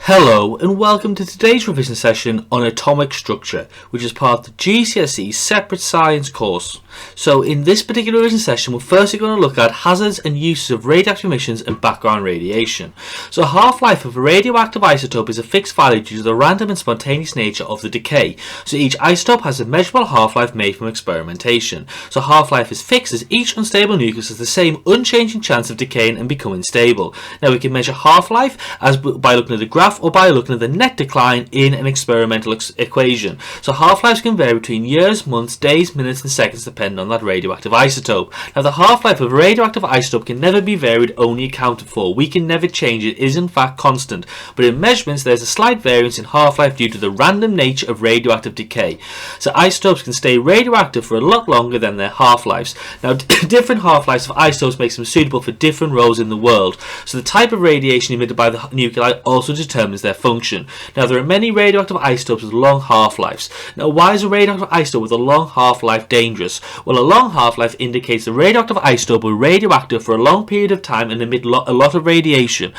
Hello and welcome to today's revision session on atomic structure, which is part of the GCSE Separate Science course. So in this particular revision session, we're firstly going to look at hazards and uses of radioactive emissions and background radiation. So half-life of a radioactive isotope is a fixed value due to the random and spontaneous nature of the decay. So each isotope has a measurable half-life made from experimentation. So half-life is fixed as each unstable nucleus has the same unchanging chance of decaying and becoming stable. Now we can measure half-life as by looking at the graph or by looking at the net decline in an experimental equation. So half-lives can vary between years, months, days, minutes and seconds depending on that radioactive isotope. Now the half-life of a radioactive isotope can never be varied, only accounted for. We can never change it, is in fact constant. But in measurements there's a slight variance in half-life due to the random nature of radioactive decay. So isotopes can stay radioactive for a lot longer than their half-lives. Now different half-lives of isotopes makes them suitable for different roles in the world. So the type of radiation emitted by the nuclei also determines their function. Now there are many radioactive isotopes with long half-lives. Now why is a radioactive isotope with a long half-life dangerous? Well, a long half-life indicates the radioactive isotope will be radioactive for a long period of time and emit a lot of radiation.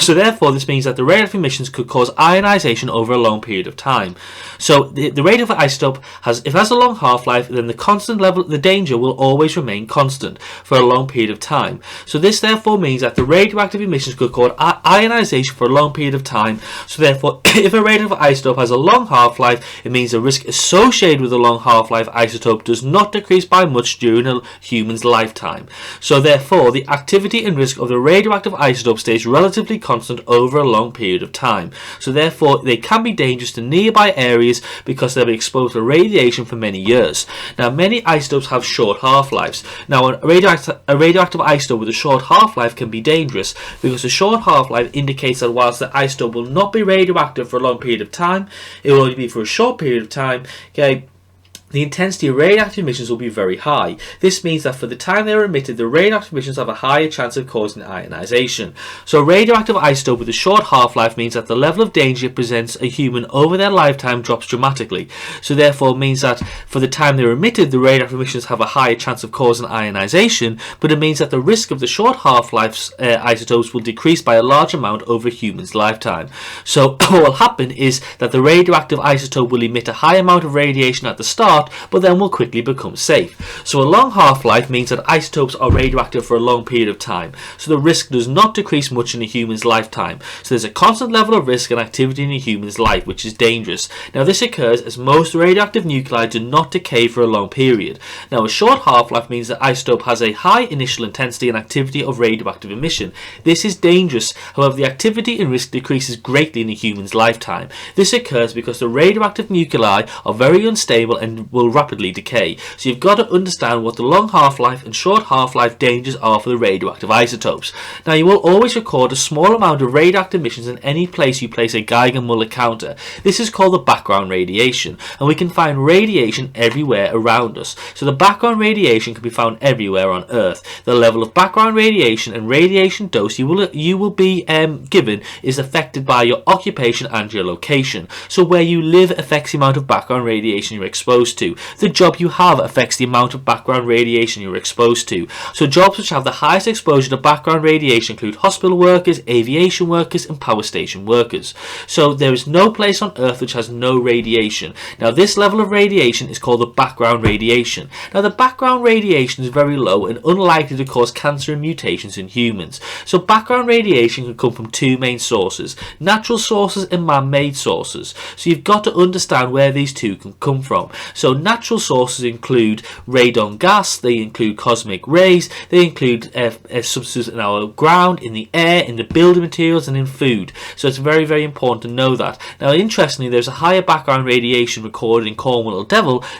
So therefore this means that the radioactive emissions could cause ionization over a long period of time. So the radioactive isotope if it has a long half-life, then the constant level, the danger will always remain constant for a long period of time. So this therefore means that the radioactive emissions could cause ionization for a long period of time. So therefore if a radioactive isotope has a long half-life, it means the risk associated with a long half-life isotope does not decrease by much during a human's lifetime. So therefore the activity and risk of the radioactive isotope stays relatively constant over a long period of time. So therefore they can be dangerous to nearby areas because they'll be exposed to radiation for many years. Now many isotopes have short half-lives. Now a radioactive isotope with a short half-life can be dangerous because a short half-life indicates that whilst the isotope will not be radioactive for a long period of time, it will only be for a short period of time, okay, the intensity of radioactive emissions will be very high. This means that for the time they are emitted, the radioactive emissions have a higher chance of causing ionization. So a radioactive isotope with a short half-life means that the level of danger it presents a human over their lifetime drops dramatically. So therefore it means that for the time they are emitted, the radioactive emissions have a higher chance of causing ionization, but it means that the risk of the short half-life isotopes will decrease by a large amount over a human's lifetime. So what will happen is that the radioactive isotope will emit a high amount of radiation at the start, but then will quickly become safe. So a long half-life means that isotopes are radioactive for a long period of time, so the risk does not decrease much in a human's lifetime. So there's a constant level of risk and activity in a human's life, which is dangerous. Now this occurs as most radioactive nuclei do not decay for a long period. Now a short half-life means that isotope has a high initial intensity and activity of radioactive emission. This is dangerous, however the activity and risk decreases greatly in a human's lifetime. This occurs because the radioactive nuclei are very unstable and will rapidly decay. So you've got to understand what the long half-life and short half-life dangers are for the radioactive isotopes. Now you will always record a small amount of radioactive emissions in any place you place a Geiger-Müller counter. This is called the background radiation, and we can find radiation everywhere around us. So the background radiation can be found everywhere on Earth. The level of background radiation and radiation dose you will be given is affected by your occupation and your location. So where you live affects the amount of background radiation you're exposed to. The job you have affects the amount of background radiation you're exposed to. So jobs which have the highest exposure to background radiation include hospital workers, aviation workers and power station workers. So there is no place on Earth which has no radiation. Now this level of radiation is called the background radiation. Now the background radiation is very low and unlikely to cause cancer and mutations in humans. So background radiation can come from two main sources: natural sources and man-made sources. So you've got to understand where these two can come from. So natural sources include radon gas, they include cosmic rays, they include substances in our ground, in the air, in the building materials and in food. So it's very, very important to know that. Now interestingly, there's a higher background radiation recorded in Cornwall and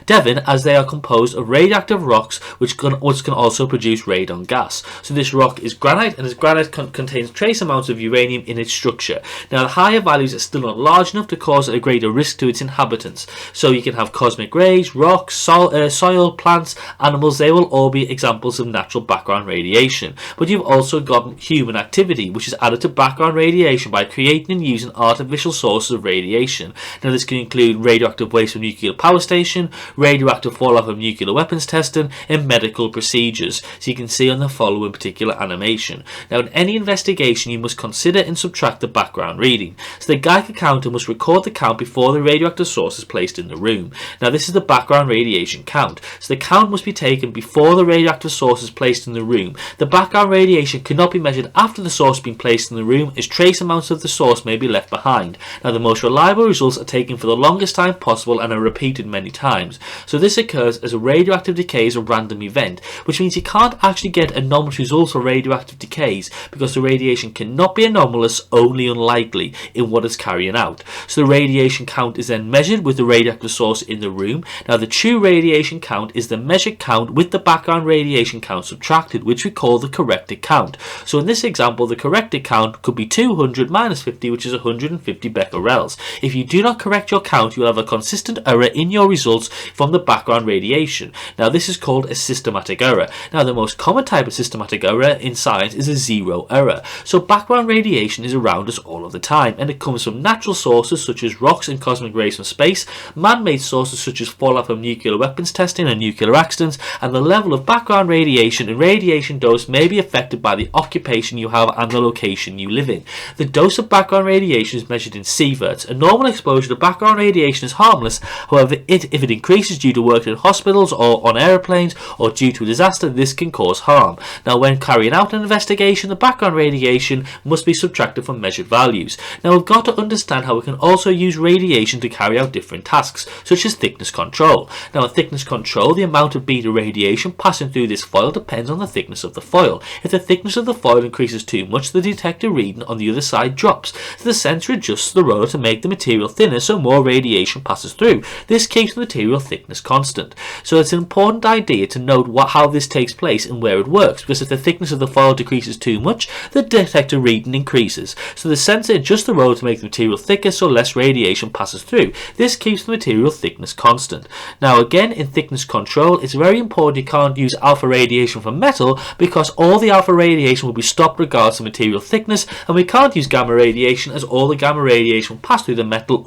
Devon, as they are composed of radioactive rocks which can also produce radon gas. So this rock is granite, and this granite contains trace amounts of uranium in its structure. Now the higher values are still not large enough to cause a greater risk to its inhabitants. So you can have cosmic rays, decays, rocks, soil, plants, animals, they will all be examples of natural background radiation. But you've also got human activity, which is added to background radiation by creating and using artificial sources of radiation. Now this can include radioactive waste from nuclear power station, radioactive fallout from nuclear weapons testing, and medical procedures. So you can see on the following particular animation. Now in any investigation you must consider and subtract the background reading. So the Geiger counter must record the count before the radioactive source is placed in the room. Now this is the background radiation count. So the count must be taken before the radioactive source is placed in the room. The background radiation cannot be measured after the source has been placed in the room, as trace amounts of the source may be left behind. Now the most reliable results are taken for the longest time possible and are repeated many times. So this occurs as a radioactive decay is a random event, which means you can't actually get anomalous results for radioactive decays because the radiation cannot be anomalous, only unlikely in what it's carrying out. So the radiation count is then measured with the radioactive source in the room. Now the true radiation count is the measured count with the background radiation count subtracted, which we call the corrected count. So in this example, the corrected count could be 200 minus 50, which is 150 becquerels. If you do not correct your count, you will have a consistent error in your results from the background radiation. Now this is called a systematic error. Now the most common type of systematic error in science is a zero error. So background radiation is around us all of the time, and it comes from natural sources such as rocks and cosmic rays from space, man-made sources such as fallout from nuclear weapons testing and nuclear accidents, and the level of background radiation and radiation dose may be affected by the occupation you have and the location you live in. The dose of background radiation is measured in sieverts. A normal exposure to background radiation is harmless. However, if it increases due to work in hospitals or on airplanes or due to a disaster, this can cause harm. Now when carrying out an investigation, the background radiation must be subtracted from measured values. Now we've got to understand how we can also use radiation to carry out different tasks, such as thickness control. Now in thickness control, the amount of beta radiation passing through this foil depends on the thickness of the foil. If the thickness of the foil increases too much, the detector reading on the other side drops. So the sensor adjusts the roller to make the material thinner so more radiation passes through. This keeps the material thickness constant. So it's an important idea to note how this takes place and where it works, because if the thickness of the foil decreases too much, the detector reading increases. So the sensor adjusts the roller to make the material thicker so less radiation passes through. This keeps the material thickness constant. Now again, in thickness control, it's very important you can't use alpha radiation from metal, because all the alpha radiation will be stopped regardless of material thickness, and we can't use gamma radiation as all the gamma radiation will pass through the metal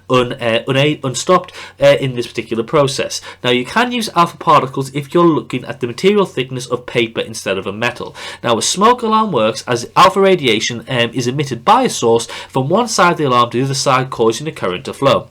unstopped in this particular process. Now you can use alpha particles if you're looking at the material thickness of paper instead of a metal. Now a smoke alarm works as alpha radiation is emitted by a source from one side of the alarm to the other side, causing the current to flow.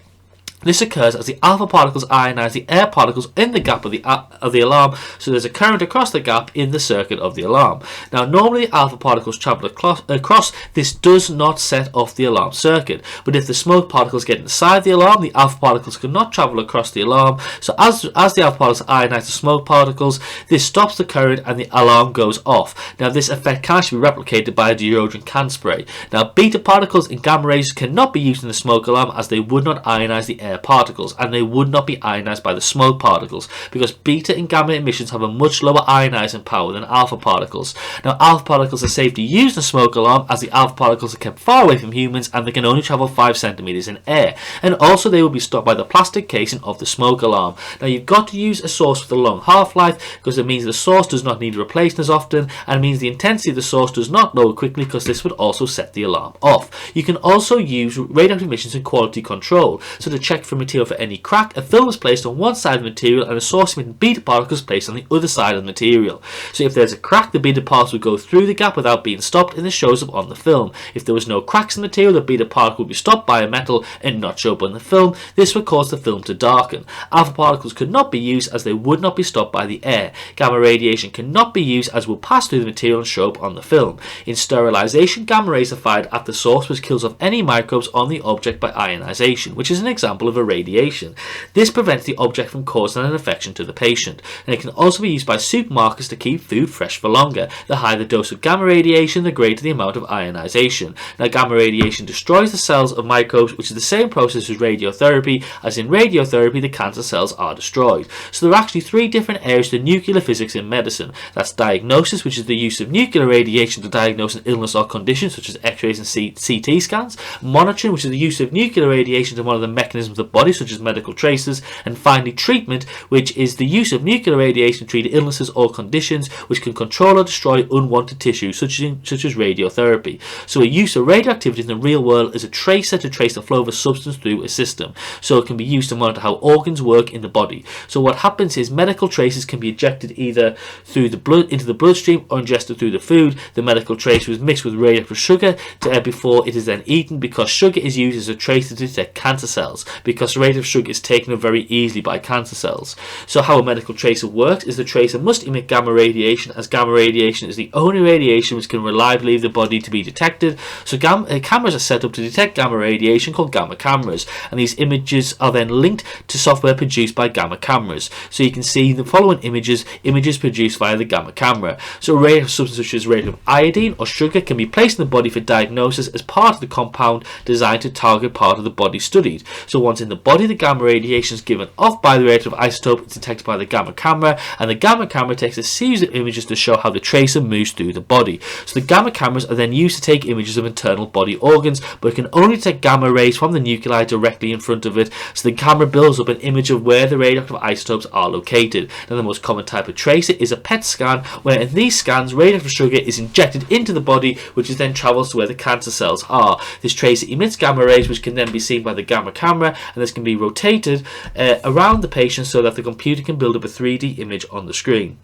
This occurs as the alpha particles ionize the air particles in the gap of the alarm, so there's a current across the gap in the circuit of the alarm. Now normally alpha particles travel across. This does not set off the alarm circuit, but if the smoke particles get inside the alarm, the alpha particles cannot travel across the alarm. So as the alpha particles ionize the smoke particles, this stops the current and the alarm goes off. Now this effect can actually be replicated by a deodorant can spray. Now beta particles and gamma rays cannot be used in the smoke alarm, as they would not ionize the air particles, and they would not be ionized by the smoke particles, because beta and gamma emissions have a much lower ionizing power than alpha particles. Now alpha particles are safe to use in a smoke alarm, as the alpha particles are kept far away from humans and they can only travel 5 centimeters in air, and also they will be stopped by the plastic casing of the smoke alarm. Now you've got to use a source with a long half-life, because it means the source does not need replacing as often, and it means the intensity of the source does not lower quickly, because this would also set the alarm off. You can also use radioactive emissions in quality control. So to check for material for any crack, a film is placed on one side of the material and a source emitting beta particles placed on the other side of the material. So if there's a crack, the beta particles will go through the gap without being stopped, and this shows up on the film. If there was no cracks in the material, the beta particle would be stopped by a metal and not show up on the film. This would cause the film to darken. Alpha particles could not be used, as they would not be stopped by the air. Gamma radiation cannot be used, as it will pass through the material and show up on the film. In sterilization, gamma rays are fired at the source, which kills off any microbes on the object by ionization, which is an example of a radiation. This prevents the object from causing an infection to the patient, and it can also be used by supermarkets to keep food fresh for longer. The higher the dose of gamma radiation, the greater the amount of ionization. Now gamma radiation destroys the cells of microbes, which is the same process as radiotherapy, as in radiotherapy the cancer cells are destroyed. So there are actually 3 different areas to nuclear physics in medicine. That's diagnosis, which is the use of nuclear radiation to diagnose an illness or condition such as x-rays and CT scans. Monitoring, which is the use of nuclear radiation to monitor the mechanisms the body, such as medical traces, and finally treatment, which is the use of nuclear radiation to treat illnesses or conditions which can control or destroy unwanted tissue, such as radiotherapy. So a use of radioactivity in the real world is a tracer to trace the flow of a substance through a system, so it can be used to monitor how organs work in the body. So what happens is medical traces can be ejected either through the blood into the bloodstream or ingested through the food. The medical tracer is mixed with radioactive sugar before it is then eaten, because sugar is used as a tracer to detect cancer cells, because radioactive sugar is taken up very easily by cancer cells. So how a medical tracer works is the tracer must emit gamma radiation, as gamma radiation is the only radiation which can reliably leave the body to be detected. So cameras are set up to detect gamma radiation, called gamma cameras, and these images are then linked to software produced by gamma cameras. So you can see the following images produced via the gamma camera. So radioactive substances such as radioactive iodine or sugar can be placed in the body for diagnosis as part of the compound designed to target part of the body studied. So once in the body, the gamma radiation is given off by the radioactive isotope. It's detected by the gamma camera, and the gamma camera takes a series of images to show how the tracer moves through the body. So the gamma cameras are then used to take images of internal body organs, but it can only detect gamma rays from the nuclei directly in front of it. So the camera builds up an image of where the radioactive isotopes are located. Now the most common type of tracer is a PET scan, where in these scans radioactive sugar is injected into the body, which is then travels to where the cancer cells are. This tracer emits gamma rays which can then be seen by the gamma camera, and this can be rotated around the patient so that the computer can build up a 3D image on the screen.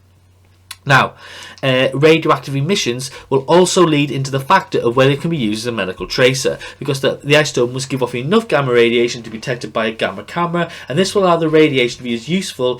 Now, radioactive emissions will also lead into the factor of whether it can be used as a medical tracer, because the isotope must give off enough gamma radiation to be detected by a gamma camera, and this will allow the radiation to be as useful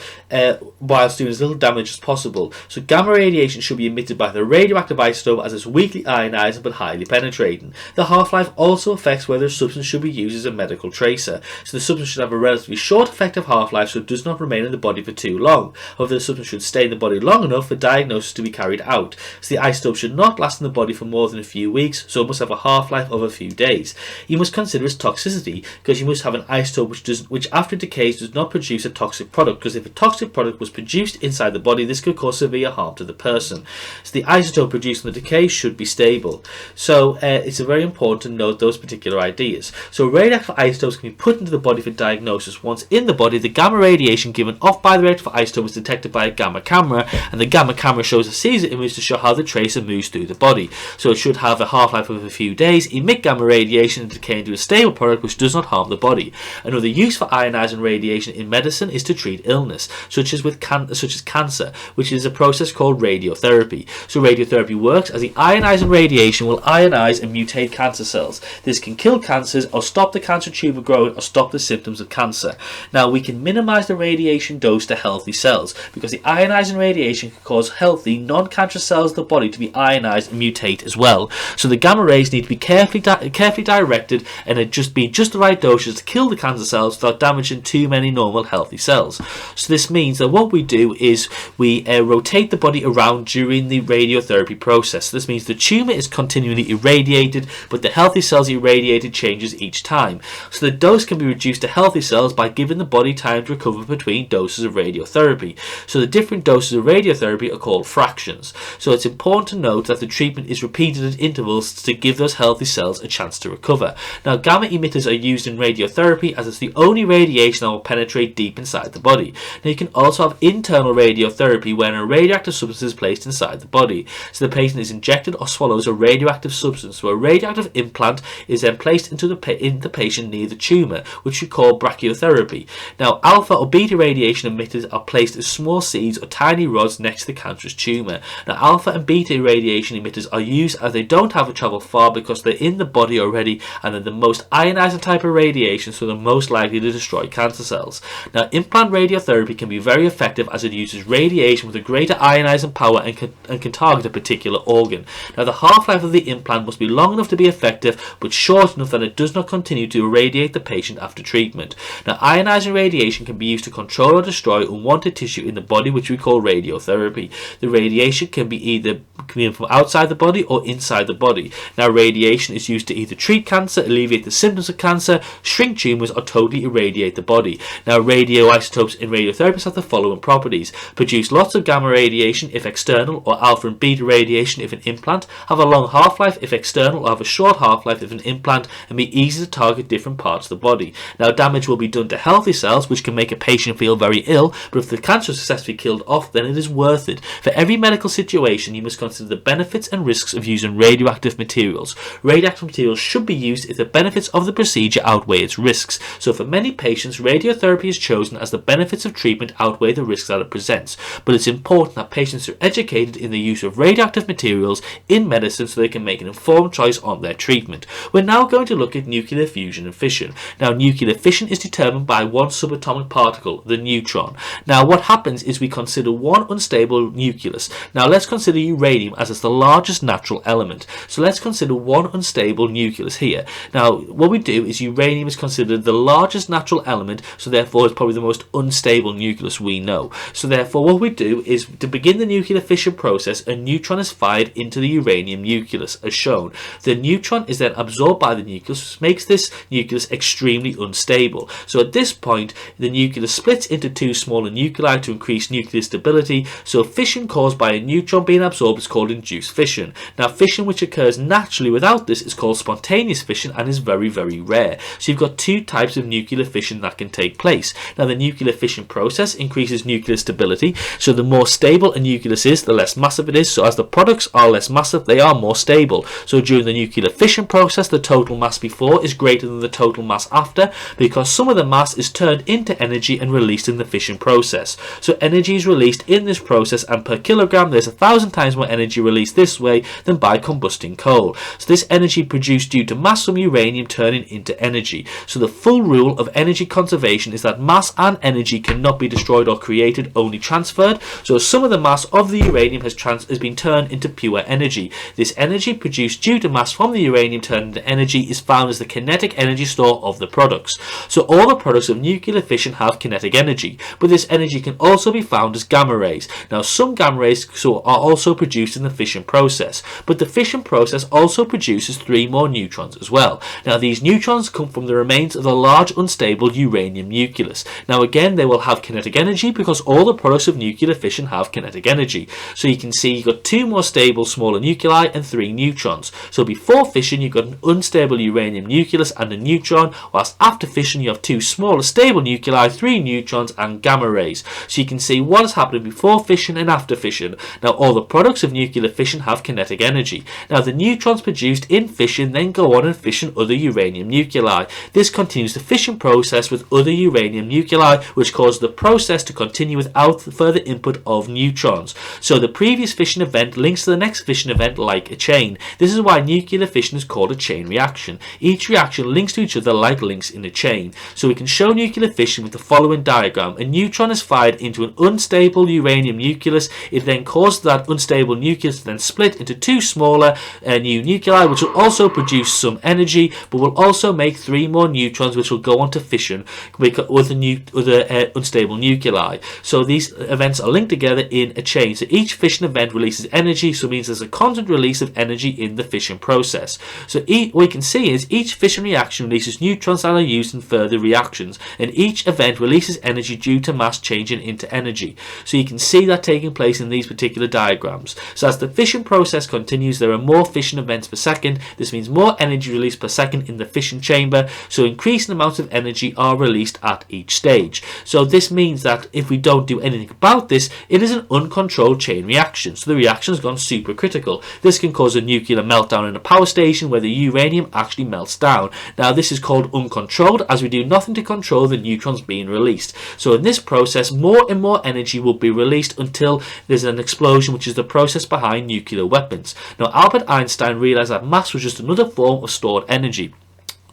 whilst doing as little damage as possible. So gamma radiation should be emitted by the radioactive isotope, as it's weakly ionizing but highly penetrating. The half-life also affects whether a substance should be used as a medical tracer. So the substance should have a relatively short effective half-life, so it does not remain in the body for too long. However, the substance should stay in the body long enough for diagnosis to be carried out. So the isotope should not last in the body for more than a few weeks, so it must have a half-life of a few days. You must consider its toxicity, because you must have an isotope which after decays does not produce a toxic product, because if a toxic product was produced inside the body, this could cause severe harm to the person. So the isotope produced in the decay should be stable. So it's very important to note those particular ideas. So radioactive isotopes can be put into the body for diagnosis. Once in the body, the gamma radiation given off by the radioactive isotope is detected by a gamma camera, and the gamma camera shows a series of images to show how the tracer moves through the body. So it should have a half-life of a few days, emit gamma radiation, and decay into a stable product which does not harm the body. Another use for ionizing radiation in medicine is to treat illness, such as cancer, which is a process called radiotherapy. So radiotherapy works as the ionizing radiation will ionize and mutate cancer cells. This can kill cancers or stop the cancer tumor growing or stop the symptoms of cancer. Now we can minimize the radiation dose to healthy cells, because the ionizing radiation can cause healthy non-cancerous cells of the body to be ionized and mutate as well. So the gamma rays need to be carefully directed, and it just be just the right doses to kill the cancer cells without damaging too many normal healthy cells. So this means that what we do is we rotate the body around during the radiotherapy process. This means the tumor is continually irradiated, but the healthy cells irradiated changes each time. So the dose can be reduced to healthy cells by giving the body time to recover between doses of radiotherapy. So the different doses of radiotherapy are called fractions. So it's important to note that the treatment is repeated at intervals to give those healthy cells a chance to recover. Now gamma emitters are used in radiotherapy as it's the only radiation that will penetrate deep inside the body. Now you can also have internal radiotherapy, where a radioactive substance is placed inside the body. So the patient is injected or swallows a radioactive substance. So a radioactive implant is then placed into the patient near the tumour, which we call brachytherapy. Now alpha or beta radiation emitters are placed as small seeds or tiny rods next to the cancerous tumour. Now alpha and beta radiation emitters are used as they don't have to travel far, because they're in the body already, and they're the most ionizing type of radiation, so they're most likely to destroy cancer cells. Now implant radiotherapy can be very effective as it uses radiation with a greater ionizing power and can target a particular organ. Now the half-life of the implant must be long enough to be effective, but short enough that it does not continue to irradiate the patient after treatment. Now ionizing radiation can be used to control or destroy unwanted tissue in the body, which we call radiotherapy. The radiation can be either coming from outside the body or inside the body. Now, radiation is used to either treat cancer, alleviate the symptoms of cancer, shrink tumours, or totally irradiate the body. Now, radioisotopes in radiotherapy have the following properties: produce lots of gamma radiation if external, or alpha and beta radiation if an implant, have a long half-life if external, or have a short half-life if an implant, and be easy to target different parts of the body. Now, damage will be done to healthy cells, which can make a patient feel very ill, but if the cancer is successfully killed off, then it is worth it. For every medical situation, you must consider the benefits and risks of using radioactive materials. Radioactive materials should be used if the benefits of the procedure outweigh its risks. So for many patients, radiotherapy is chosen as the benefits of treatment outweigh the risks that it presents. But it's important that patients are educated in the use of radioactive materials in medicine so they can make an informed choice on their treatment. We're now going to look at nuclear fusion and fission. Now, nuclear fission is determined by one subatomic particle, the neutron. Now, what happens is we consider one unstable nucleus. Now, let's consider uranium as it's the largest natural element. So let's consider one unstable nucleus here. Now, what we do is uranium is considered the largest natural element, so therefore it's probably the most unstable nucleus we know. So therefore what we do is, to begin the nuclear fission process, a neutron is fired into the uranium nucleus as shown. The neutron is then absorbed by the nucleus, which makes this nucleus extremely unstable. So at this point the nucleus splits into two smaller nuclei to increase nuclear stability. So fission caused by a neutron being absorbed is called induced fission. Now, fission which occurs naturally without this is called spontaneous fission and is very, very rare. So you've got two types of nuclear fission that can take place. Now, the nuclear fission process increases nuclear stability. So the more stable a nucleus is, the less massive it is. So as the products are less massive, they are more stable. So during the nuclear fission process, the total mass before is greater than the total mass after, because some of the mass is turned into energy and released in the fission process. So energy is released in this process, and per kilogram there's 1,000 times more energy released this way than by combusting coal. So this energy produced due to mass from uranium turning into energy. So the full rule of energy conservation is that mass and energy cannot be destroyed or created, only transferred. So some of the mass of the uranium has been turned into pure energy. This energy produced due to mass from the uranium turned into energy is found as the kinetic energy store of the products. So all the products of nuclear fission have kinetic energy, but this energy can also be found as gamma rays. Now, some gamma rays are also produced in the fission process, but the fission process also produces 3 more neutrons as well. Now, these neutrons come from the remains of the large unstable uranium nucleus. Now, again, they will have kinetic energy because all the products of nuclear fission have kinetic energy. So you can see you've got 2 more stable smaller nuclei and 3 neutrons. So before fission you've got an unstable uranium nucleus and a neutron, whilst after fission you have 2 smaller stable nuclei, 3 neutrons and gamma rays. So you can see what is happening before fission and after fission. Now, all the products of nuclear fission have kinetic energy. Now, the neutrons produced in fission then go on and fission other uranium nuclei. This continues the fission process with other uranium nuclei, which causes the process to continue without further input of neutrons. So the previous fission event links to the next fission event like a chain. This is why nuclear fission is called a chain reaction. Each reaction links to each other like links in a chain. So we can show nuclear fission with the following diagram. A neutron is fired into an unstable uranium nucleus. It then causes that unstable nucleus to then split into 2 smaller new nuclei, which will also produce some energy, but will also make 3 more neutrons, which will go on to fission with other unstable nuclei. So these events are linked together in a chain. So each fission event releases energy, so it means there's a constant release of energy in the fission process. So what we can see is each fission reaction releases neutrons that are used in further reactions, and each event releases energy due to mass changing into energy. So you can see that taking place in these particular diagrams. So as the fission process continues, there are more fission events per second. This means more energy released per second in the fission chamber, so increasing amounts of energy are released at each stage. So this means that if we don't do anything about this, it is an uncontrolled chain reaction. So the reaction has gone supercritical. This can cause a nuclear meltdown in a power station where the uranium actually melts down. Now, this is called uncontrolled, as we do nothing to control the neutrons being released. So in this process, more and more energy will be released until there's an explosion, which is the process behind nuclear weapons. Now, Albert Einstein realized that mass was just another form of stored energy.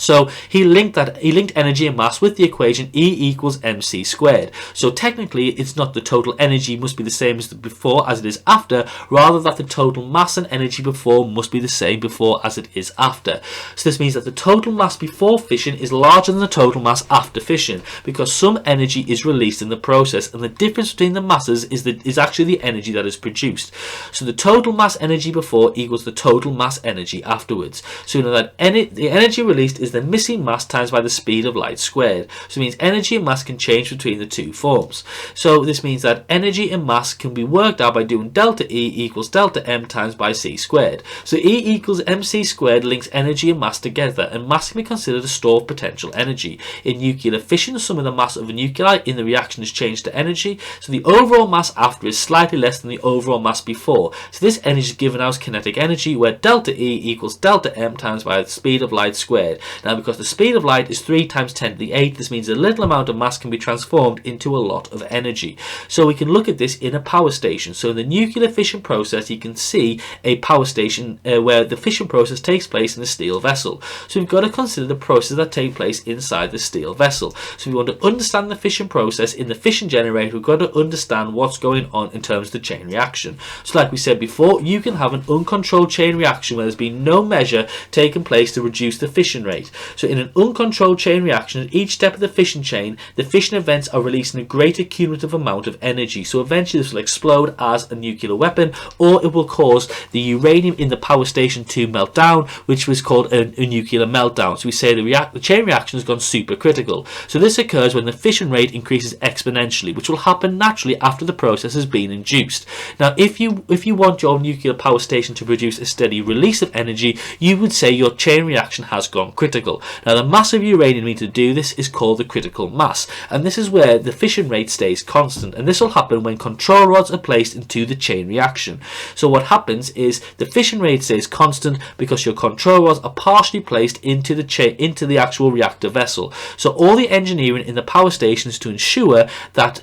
So he linked energy and mass with the equation E equals mc squared. So technically it's not the total energy must be the same as before as it is after, rather that the total mass and energy before must be the same before as it is after. So this means that the total mass before fission is larger than the total mass after fission, because some energy is released in the process, and the difference between the masses is actually the energy that is produced. So the total mass energy before equals the total mass energy afterwards. So you know that the energy released is the missing mass times by the speed of light squared. So it means energy and mass can change between the two forms. So this means that energy and mass can be worked out by doing delta E equals delta m times by c squared. So E equals mc squared links energy and mass together, and mass can be considered a store of potential energy. In nuclear fission, the sum of the mass of a nuclei in the reaction is changed to energy, so the overall mass after is slightly less than the overall mass before. So this energy is given out as kinetic energy, where delta E equals delta m times by the speed of light squared. Now, because the speed of light is 3 times 10 to the 8th, this means a little amount of mass can be transformed into a lot of energy. So we can look at this in a power station. So in the nuclear fission process, you can see a power station where the fission process takes place in a steel vessel. So we've got to consider the processes that take place inside the steel vessel. So if we want to understand the fission process in the fission generator, we've got to understand what's going on in terms of the chain reaction. So like we said before, you can have an uncontrolled chain reaction where there's been no measure taken place to reduce the fission rate. So in an uncontrolled chain reaction, at each step of the fission chain, the fission events are releasing a greater cumulative amount of energy. So eventually this will explode as a nuclear weapon, or it will cause the uranium in the power station to melt down, which was called a nuclear meltdown. So we say the chain reaction has gone supercritical. So this occurs when the fission rate increases exponentially, which will happen naturally after the process has been induced. Now, if you want your nuclear power station to produce a steady release of energy, you would say your chain reaction has gone critical. Now, the mass of uranium needed to do this is called the critical mass, and this is where the fission rate stays constant, and this will happen when control rods are placed into the chain reaction. So what happens is the fission rate stays constant because your control rods are partially placed into the actual reactor vessel. So all the engineering in the power station is to ensure that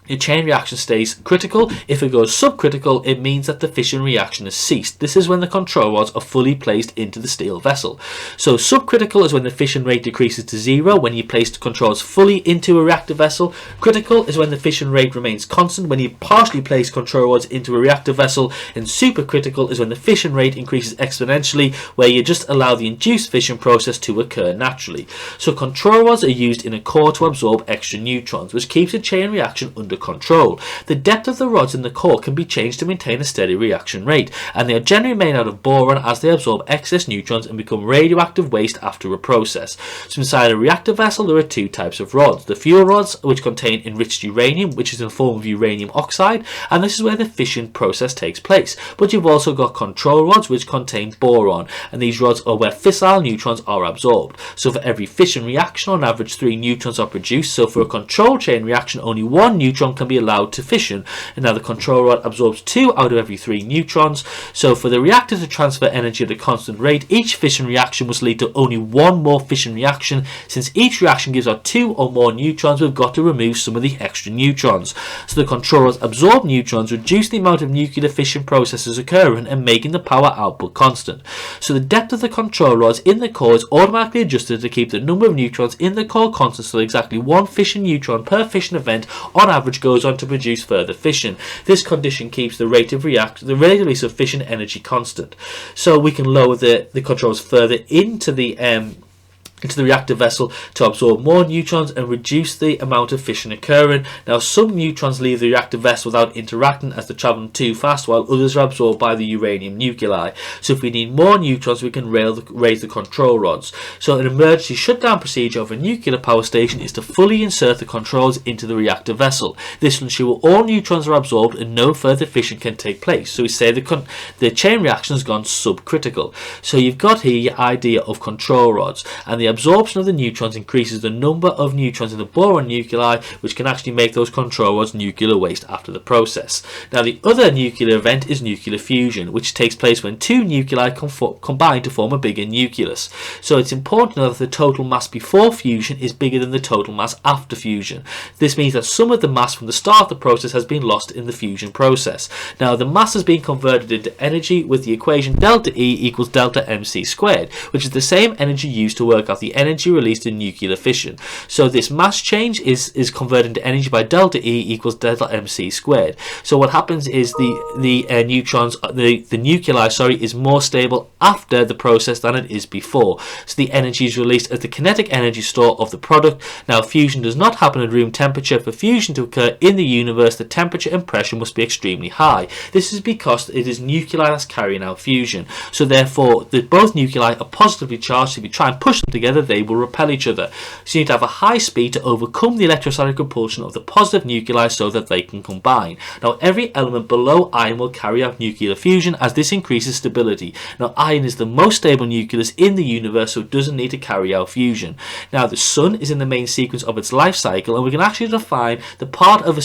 your chain reaction stays critical. If it goes subcritical, it means that the fission reaction has ceased. This is when the control rods are fully placed into the steel vessel. So subcritical is when the fission rate decreases to 0 when you place the controls fully into a reactor vessel. Critical is when the fission rate remains constant when you partially place control rods into a reactor vessel. And supercritical is when the fission rate increases exponentially, where you just allow the induced fission process to occur naturally. So control rods are used in a core to absorb extra neutrons, which keeps a chain reaction under control. The depth of the rods in the core can be changed to maintain a steady reaction rate, and they are generally made out of boron as they absorb excess neutrons and become radioactive waste after a process. So inside a reactor vessel there are two types of rods: the fuel rods, which contain enriched uranium, which is in the form of uranium oxide, and this is where the fission process takes place. But you've also got control rods, which contain boron, and these rods are where fissile neutrons are absorbed. So for every fission reaction, on average 3 neutrons are produced. So for a control chain reaction, only 1 neutron can be allowed to fission, and now the control rod absorbs 2 out of every 3 neutrons. So for the reactor to transfer energy at a constant rate, each fission reaction must lead to only 1 more fission reaction. Since each reaction gives out 2 or more neutrons, we've got to remove some of the extra neutrons. So the control rods absorb neutrons, reduce the amount of nuclear fission processes occurring, and making the power output constant. So the depth of the control rods in the core is automatically adjusted to keep the number of neutrons in the core constant, so exactly 1 fission neutron per fission event on average goes on to produce further fission. This condition keeps the rate of release of fission energy constant. So we can lower the controls further into the reactor vessel to absorb more neutrons and reduce the amount of fission occurring. Now, some neutrons leave the reactor vessel without interacting as they're traveling too fast, while others are absorbed by the uranium nuclei. So if we need more neutrons, we can raise the control rods. So an emergency shutdown procedure of a nuclear power station is to fully insert the controls into the reactor vessel. This will ensure all neutrons are absorbed and no further fission can take place. So we say the chain reaction has gone subcritical. So you've got here your idea of control rods, and the the absorption of the neutrons increases the number of neutrons in the boron nuclei, which can actually make those control rods nuclear waste after the process. Now, the other nuclear event is nuclear fusion, which takes place when two nuclei combine to form a bigger nucleus. So it's important to know that the total mass before fusion is bigger than the total mass after fusion. This means that some of the mass from the start of the process has been lost in the fusion process. Now, the mass has been converted into energy with the equation delta E equals delta mc squared, which is the same energy used to work out the energy released in nuclear fission. So this mass change is converted into energy by delta E equals delta mc squared. So what happens is the nuclei is more stable after the process than it is before. So the energy is released as the kinetic energy store of the product. Now, fusion does not happen at room temperature. For fusion to occur in the universe, the temperature and pressure must be extremely high. This is because it is nuclei that's carrying out fusion. So therefore, both nuclei are positively charged. If you try and push them together, they will repel each other. So you need to have a high speed to overcome the electrostatic repulsion of the positive nuclei so that they can combine. Now, every element below iron will carry out nuclear fusion, as this increases stability. Now, iron is the most stable nucleus in the universe, so it doesn't need to carry out fusion. Now, the sun is in the main sequence of its life cycle, and we can actually define the part of a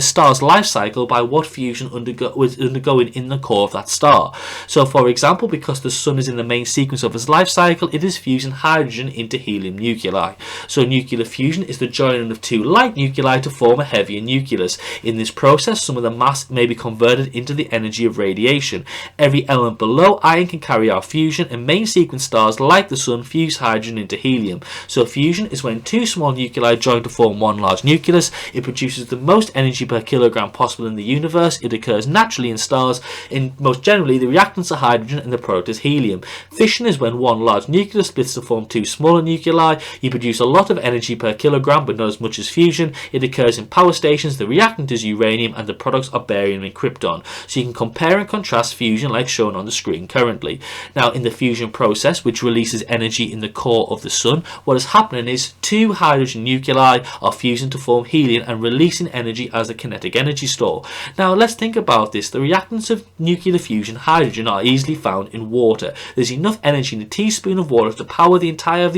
star's life cycle by what fusion is undergoing in the core of that star. So, for example, because the sun is in the main sequence of its life cycle, it is fusing hydrogen into helium nuclei. So, nuclear fusion is the joining of two light nuclei to form a heavier nucleus. In this process, some of the mass may be converted into the energy of radiation. Every element below iron can carry out fusion, and main sequence stars like the sun fuse hydrogen into helium. So fusion is when two small nuclei join to form one large nucleus. It produces the most energy per kilogram possible in the universe. It occurs naturally in stars, and most generally the reactants are hydrogen and the product is helium. Fission is when one large nucleus splits to form two smaller nuclei. You produce a lot of energy per kilogram, but not as much as fusion. It occurs in power stations. The reactant is uranium and the products are barium and krypton. So you can compare and contrast fusion like shown on the screen currently. Now, in the fusion process, which releases energy in the core of the sun, what is happening is two hydrogen nuclei are fusing to form helium and releasing energy as a kinetic energy store. Now, let's think about this. The reactants of nuclear fusion, hydrogen, are easily found in water. There's enough energy in a teaspoon of water to power the entire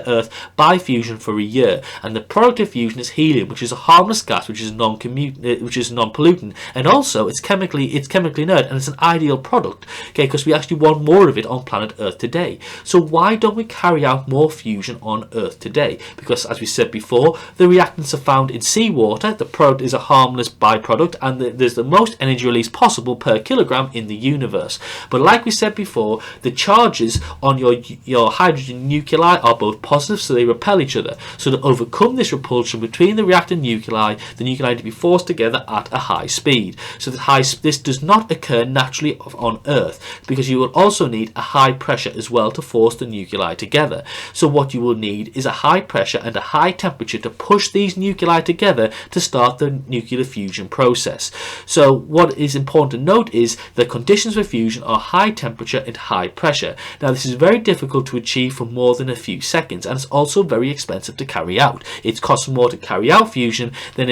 Earth by fusion for a year, and the product of fusion is helium, which is a harmless gas, which is non-pollutant, and also it's chemically inert, and it's an ideal product, okay, because we actually want more of it on planet Earth today. So why don't we carry out more fusion on Earth today? Because, as we said before, the reactants are found in seawater. The product is a harmless byproduct, and there's the most energy release possible per kilogram in the universe. But like we said before, the charges on your hydrogen nuclei are both positive, so they repel each other. So to overcome this repulsion between the reactant nuclei, the nuclei need to be forced together at a high speed. So this does not occur naturally on Earth, because you will also need a high pressure as well to force the nuclei together. So what you will need is a high pressure and a high temperature to push these nuclei together to start the nuclear fusion process. So what is important to note is the conditions for fusion are high temperature and high pressure. Now, this is very difficult to achieve for more than a few seconds, and it's also very expensive to carry out. It costs more to carry out fusion than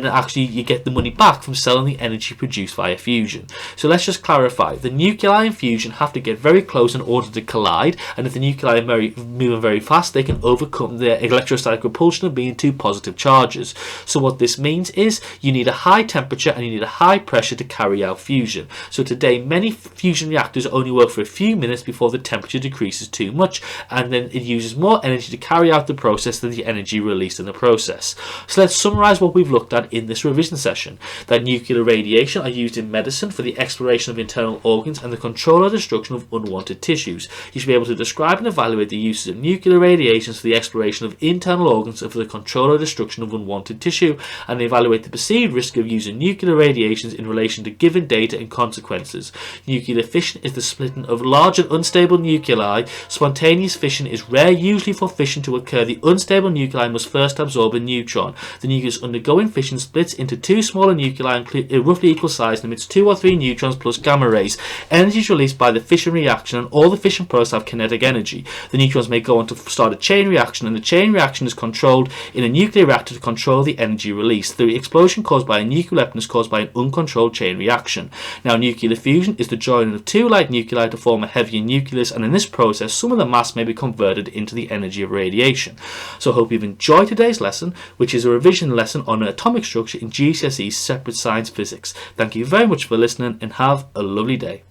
actually you get the money back from selling the energy produced via fusion. So let's just clarify. The nuclei in fusion have to get very close in order to collide, and if the nuclei are moving very fast, they can overcome the electrostatic repulsion of being two positive charges. So what this means is you need a high temperature and you need a high pressure to carry out fusion. So today, many fusion reactors only work for a few minutes before the temperature decreases too much, and then it uses more energy to carry out the process than the energy released in the process. So let's summarize what we've looked at in this revision session. That nuclear radiation are used in medicine for the exploration of internal organs and the control or destruction of unwanted tissues. You should be able to describe and evaluate the uses of nuclear radiations for the exploration of internal organs and for the control or destruction of unwanted tissue, and evaluate the perceived risk of using nuclear radiations in relation to given data and consequences. Nuclear fission is the splitting of large and unstable nuclei. Spontaneous fission is rare. Usually for fission to occur, the unstable nuclei must first absorb a neutron. The nucleus undergoing fission splits into two smaller nuclei in roughly equal size and emits 2 or 3 neutrons plus gamma rays. Energy is released by the fission reaction, and all the fission products have kinetic energy. The neutrons may go on to start a chain reaction, and the chain reaction is controlled in a nuclear reactor to control the energy released. The explosion caused by a nuclear weapon is caused by an uncontrolled chain reaction. Now, nuclear fusion is the joining of two light nuclei to form a heavier nucleus, and in this process, some of the mass mass may be converted into the energy of radiation. So I hope you've enjoyed today's lesson, which is a revision lesson on atomic structure in GCSE Separate Science Physics. Thank you very much for listening and have a lovely day.